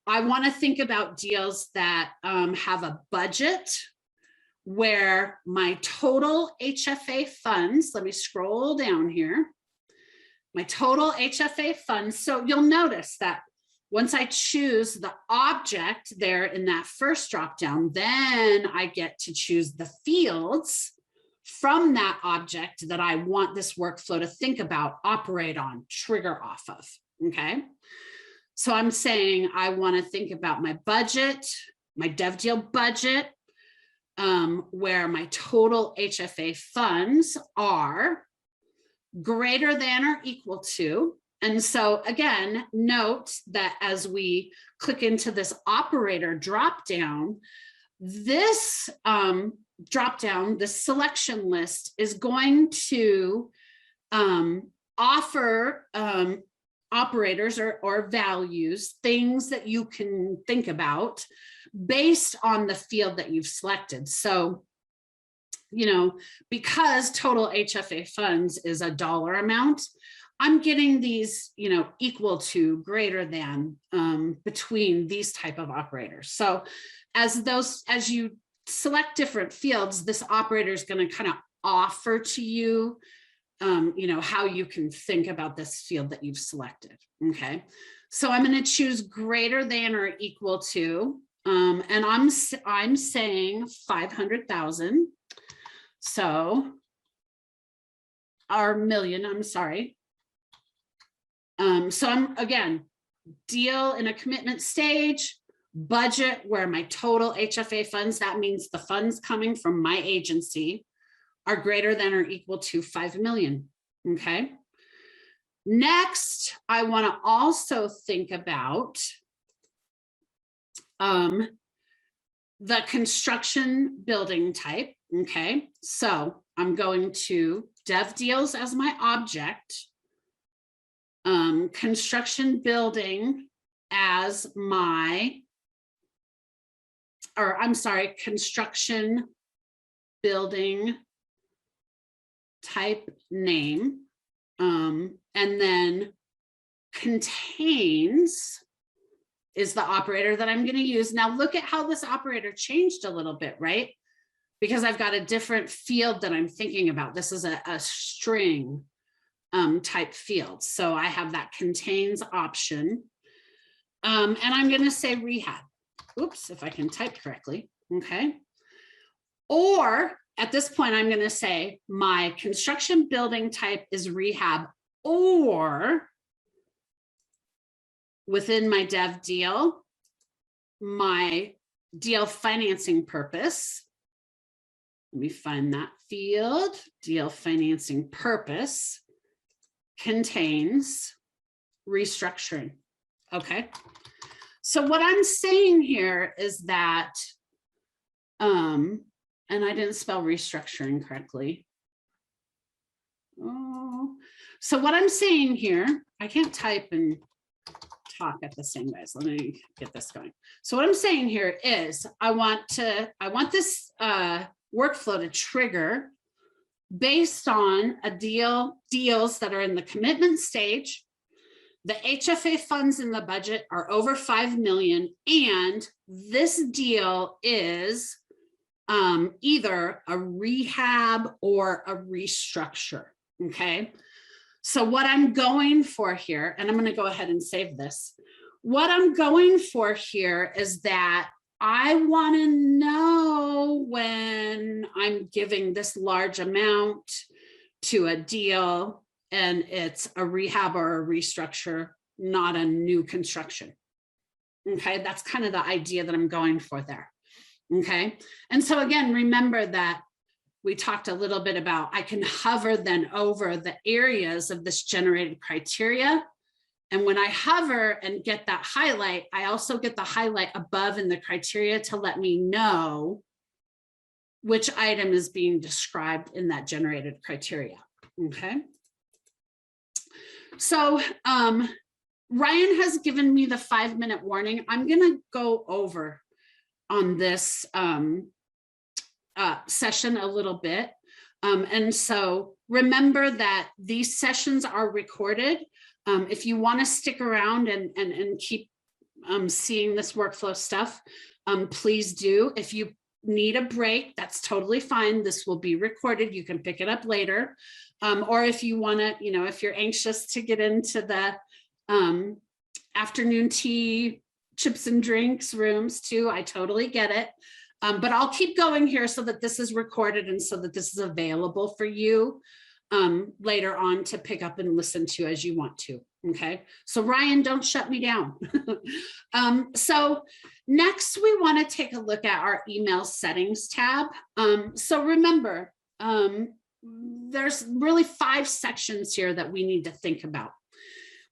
I want to think about deals that have a budget where my total HFA funds, let me scroll down here, my total HFA funds. So you'll notice that once I choose the object there in that first drop down, then I get to choose the fields from that object that I want this workflow to think about, operate on, trigger off of. Okay, so I'm saying I want to think about my budget, my dev deal budget, where my total HFA funds are greater than or equal to. And so again, note that as we click into this operator drop down, this drop down, the selection list is going to offer operators or values, things that you can think about based on the field that you've selected. So, you know, because total HFA funds is a dollar amount, I'm getting these, you know, equal to, greater than, between these type of operators. So as you select different fields, this operator is going to kind of offer to you, you know, how you can think about this field that you've selected. Okay, so I'm going to choose greater than or equal to, and I'm saying 500,000. So our million, I'm sorry. So I'm, again, deal in a commitment stage, budget where my total HFA funds, that means the funds coming from my agency, are greater than or equal to 5 million. Okay. Next, I want to also think about the construction building type. Okay, so I'm going to dev deals as my object, construction building as my, or I'm sorry, construction building type name, and then contains is the operator that I'm going to use. Now look at how this operator changed a little bit, right? Because I've got a different field that I'm thinking about. This is a string type field. So I have that contains option. And I'm going to say rehab. Oops, if I can type correctly. Okay. Or at this point, I'm going to say my construction building type is rehab, or within my dev deal, my deal financing purpose. Let me find that field. Deal financing purpose contains restructuring. Okay. So what I'm saying here is that, and I didn't spell restructuring correctly. So what I'm saying here, I can't type and talk at the same guys. Let me get this going. So what I'm saying here is I want this workflow to trigger based on deals that are in the commitment stage. The HFA funds in the budget are over 5 million, and this deal is either a rehab or a restructure. Okay. So what I'm going for here, and I'm going to go ahead and save this. What I'm going for here is that I want to know when I'm giving this large amount to a deal and it's a rehab or a restructure, not a new construction. Okay, that's kind of the idea that I'm going for there. Okay, and so again, remember that we talked a little bit about I can hover then over the areas of this generated criteria. And when I hover and get that highlight, I also get the highlight above in the criteria to let me know which item is being described in that generated criteria. Okay. So Ryan has given me the 5-minute warning. I'm going to go over on this session a little bit. And so remember that these sessions are recorded. If you want to stick around and keep seeing this workflow stuff, please do. If you need a break, that's totally fine. This will be recorded. You can pick it up later. Or if you want to, if you're anxious to get into the afternoon tea, chips and drinks rooms too, I totally get it. But I'll keep going here so that this is recorded and so that this is available for you later on to pick up and listen to as you want to. Okay, so Ryan, don't shut me down. So next we want to take a look at our email settings tab. So remember, there's really 5 sections here that we need to think about.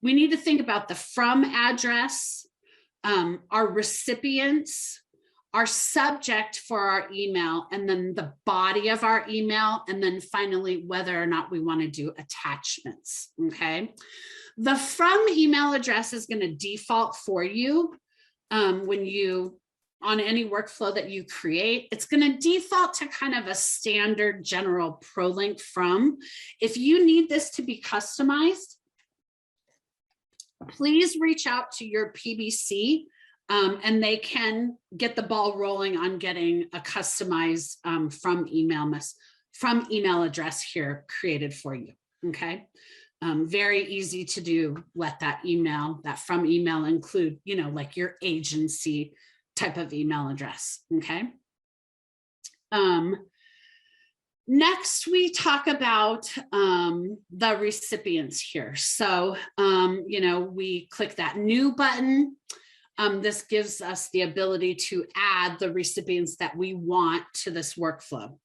We need to think about the from address, our recipients, our subject for our email, and then the body of our email, and then finally whether or not we want to do attachments. Okay, the from email address is going to default for you when you on any workflow that you create. It's going to default to kind of a standard general ProLink from. If you need this to be customized, please reach out to your PBC. And they can get the ball rolling on getting a customized from email address here created for you. Okay, very easy to do. Let that from email include, like your agency type of email address. Okay. Next, we talk about the recipients here. So, we click that new button. This gives us the ability to add the recipients that we want to this workflow.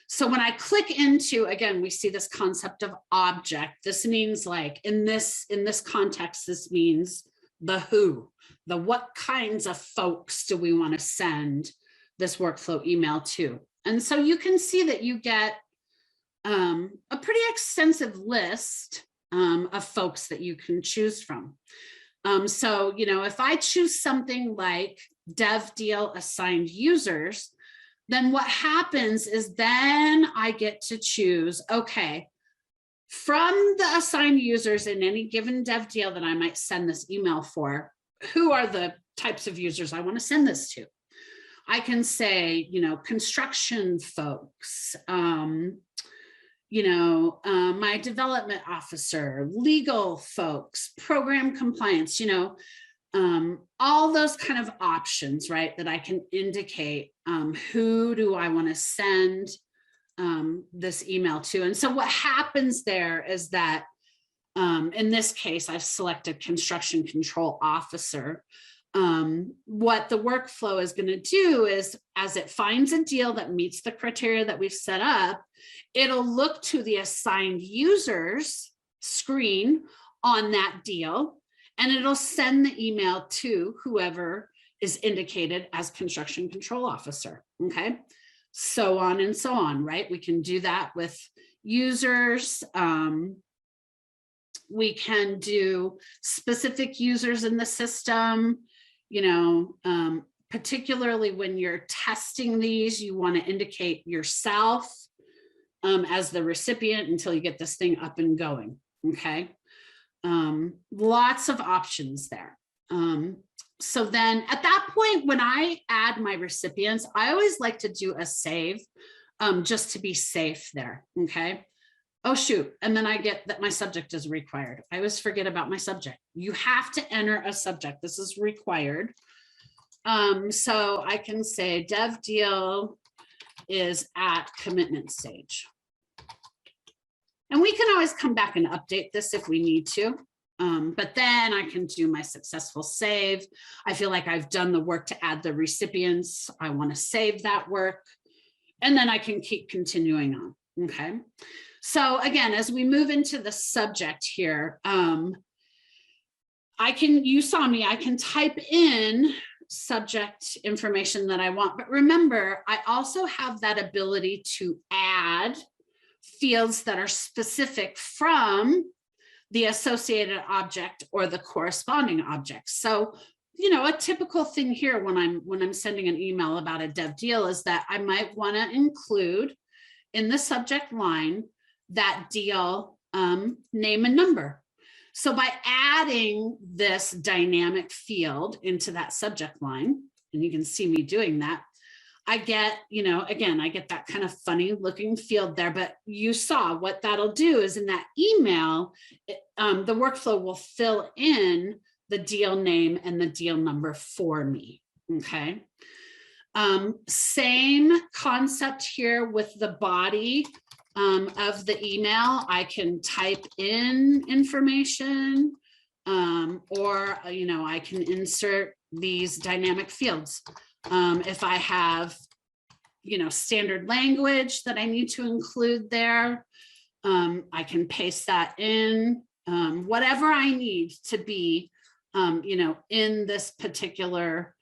So when I click into, again, we see this concept of object. This means like in this context, this means the who, the what kinds of folks do we want to send this workflow email to. And so you can see that you get a pretty extensive list of folks that you can choose from. So, if I choose something like dev deal assigned users, then what happens is then I get to choose, okay, from the assigned users in any given dev deal that I might send this email for, who are the types of users I want to send this to? I can say, construction folks, my development officer, legal folks, program compliance, all those kind of options, right? That I can indicate who do I want to send this email to. And so what happens there is that in this case, I've selected construction control officer. What the workflow is going to do is as it finds a deal that meets the criteria that we've set up, it'll look to the assigned users screen on that deal, and it'll send the email to whoever is indicated as construction control officer. Okay, so on and so on, right? We can do that with, users. We can do specific users in the system, you know, particularly when you're testing these, you want to indicate yourself as the recipient until you get this thing up and going. Okay. Lots of options there. So then at that point, when I add my recipients, I always like to do a save just to be safe there. Okay. Oh, shoot. And then I get that my subject is required. I always forget about my subject. You have to enter a subject. This is required. So I can say dev deal is at commitment stage. And we can always come back and update this if we need to. But then I can do my successful save. I feel like I've done the work to add the recipients. I want to save that work. And then I can keep continuing on. Okay. So again, as we move into the subject here, you saw me, I can type in subject information that I want, but remember, I also have that ability to add fields that are specific from the associated object or the corresponding object. So, you know, a typical thing here when I'm sending an email about a dev deal is that I might want to include in the subject line that deal name and number. So by adding this dynamic field into that subject line, and you can see me doing that, I get, you know, again, I get that kind of funny looking field there, but you saw what that'll do is in that email, the workflow will fill in the deal name and the deal number for me. Okay. Same concept here with the body of the email. I can type in information or, you know, I can insert these dynamic fields. If I have, you know, standard language that I need to include there, I can paste that in, whatever I need to be, you know, in this particular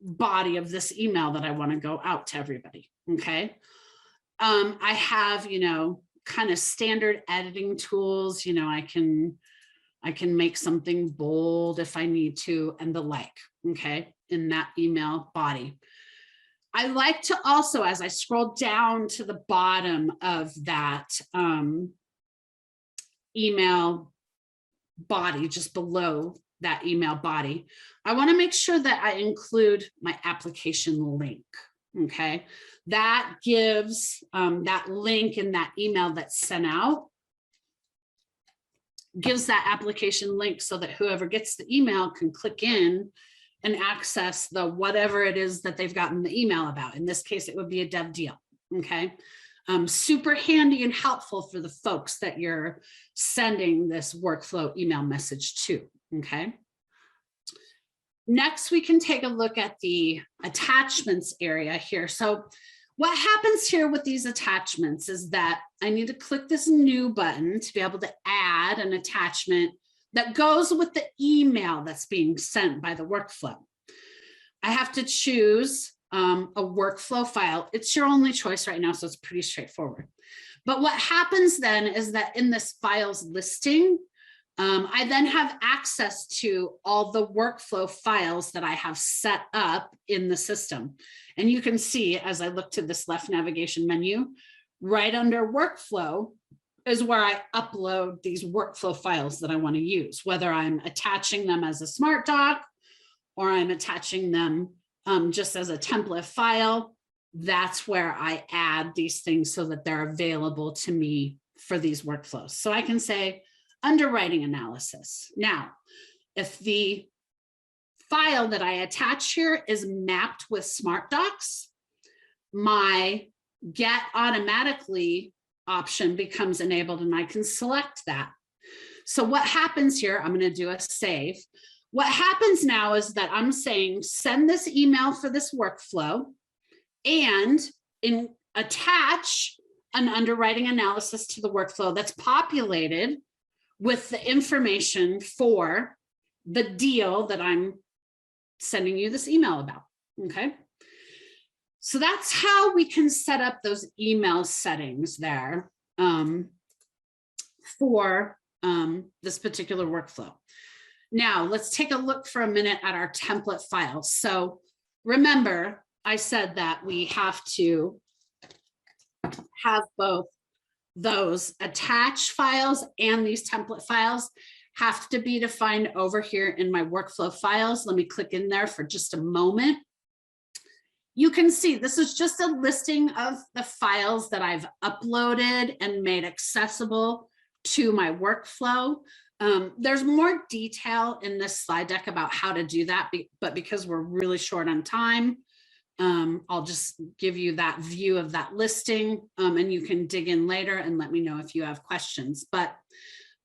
body of this email that I want to go out to everybody. Okay. I have, you know, kind of standard editing tools, you know, I can make something bold if I need to and the like, okay, in that email body. I like to also, as I scroll down to the bottom of that email body, just below that email body, I want to make sure that I include my application link. Okay, that gives that link in that email that's sent out, gives that application link so that whoever gets the email can click in and access the whatever it is that they've gotten the email about. In this case, it would be a dev deal. Okay, super handy and helpful for the folks that you're sending this workflow email message to. Okay. Next, we can take a look at the attachments area here. So what happens here with these attachments is that I need to click this new button to be able to add an attachment that goes with the email that's being sent by the workflow. I have to choose a workflow file. It's your only choice right now, so it's pretty straightforward. But what happens then is that in this files listing, I then have access to all the workflow files that I have set up in the system. And you can see as I look to this left navigation menu, right under workflow is where I upload these workflow files that I want to use, whether I'm attaching them as a Smart Doc or I'm attaching them just as a template file. That's where I add these things so that they're available to me for these workflows. So I can say, underwriting analysis. Now, if the file that I attach here is mapped with Smart Docs, my get automatically option becomes enabled and I can select that. So what happens here, I'm going to do a save. What happens now is that I'm saying, send this email for this workflow and attach an underwriting analysis to the workflow that's populated with the information for the deal that I'm sending you this email about. Okay. So that's how we can set up those email settings there for this particular workflow. Now let's take a look for a minute at our template files. So remember, I said that we have to have both those attached files and these template files have to be defined over here in my workflow files. Let me click in there for just a moment. You can see this is just a listing of the files that I've uploaded and made accessible to my workflow. There's more detail in this slide deck about how to do that, but because we're really short on time, I'll just give you that view of that listing, and you can dig in later and let me know if you have questions. But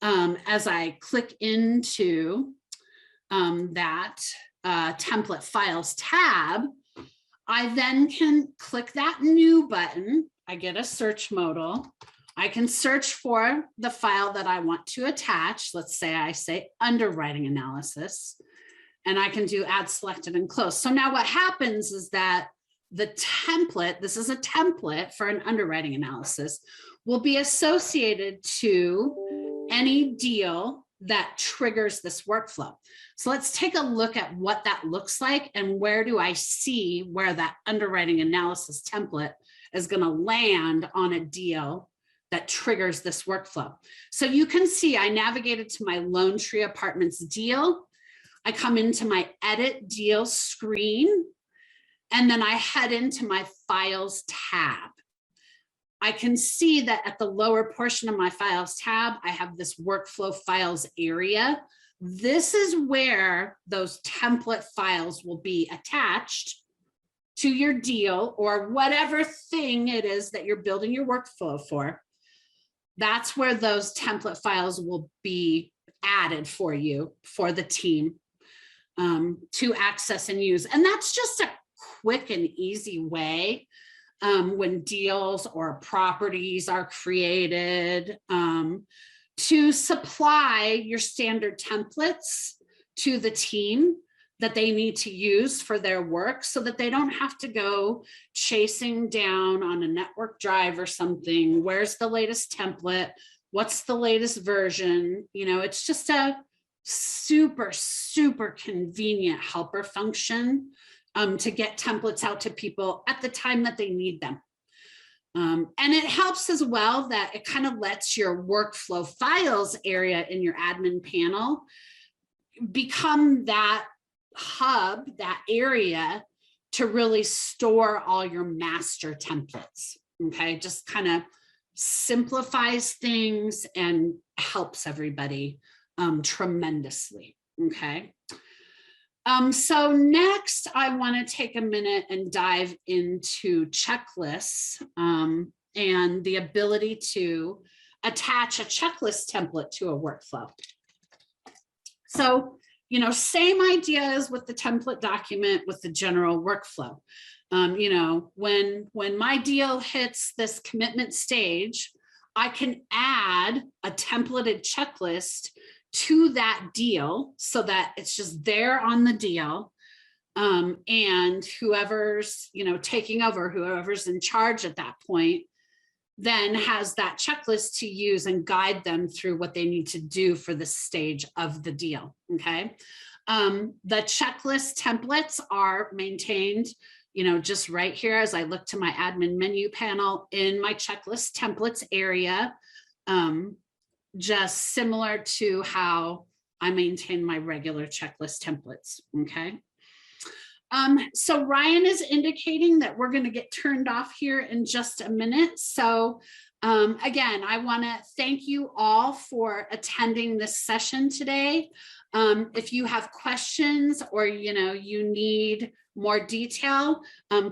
as I click into that template files tab, I then can click that new button. I get a search modal. I can search for the file that I want to attach. Let's say I say underwriting analysis, and I can do add selected and close. So now what happens is that the template, this is a template for an underwriting analysis, will be associated to any deal that triggers this workflow. So let's take a look at what that looks like and where do I see where that underwriting analysis template is going to land on a deal that triggers this workflow. So you can see I navigated to my Lone Tree Apartments deal. I come into my edit deal screen, and then I head into my files tab. I can see that at the lower portion of my files tab, I have this workflow files area. This is where those template files will be attached to your deal or whatever thing it is that you're building your workflow for. That's where those template files will be added for you, for the team to access and use. And that's just a quick and easy way when deals or properties are created to supply your standard templates to the team that they need to use for their work so that they don't have to go chasing down on a network drive or something. Where's the latest template? What's the latest version? You know, it's just a super, super convenient helper function to get templates out to people at the time that they need them. And it helps as well that it kind of lets your workflow files area in your admin panel become that hub, that area to really store all your master templates. Okay, just kind of simplifies things and helps everybody tremendously. Okay. So next, I want to take a minute and dive into checklists and the ability to attach a checklist template to a workflow. So, you know, same ideas with the template document with the general workflow. You know, when my deal hits this commitment stage, I can add a templated checklist to that deal so that it's just there on the deal. And whoever's, you know, taking over, whoever's in charge at that point, then has that checklist to use and guide them through what they need to do for the stage of the deal. Okay. The checklist templates are maintained, you know, just right here as I look to my admin menu panel in my checklist templates area. Just similar to how I maintain my regular checklist templates, okay? So Ryan is indicating that we're gonna get turned off here in just a minute. So again, I wanna thank you all for attending this session today. If you have questions or, you know, you need more detail,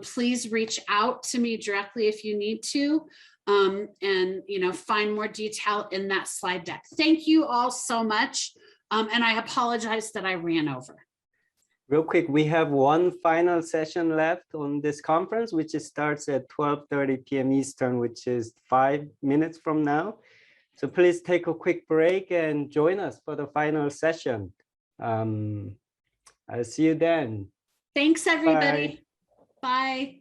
please reach out to me directly if you need to. And, you know, find more detail in that slide deck. Thank you all so much. And I apologize that I ran over. Real quick, we have one final session left on this conference, which starts at 12:30 p.m. Eastern, which is 5 minutes from now. So please take a quick break and join us for the final session. I'll see you then. Thanks, everybody. Bye. Bye.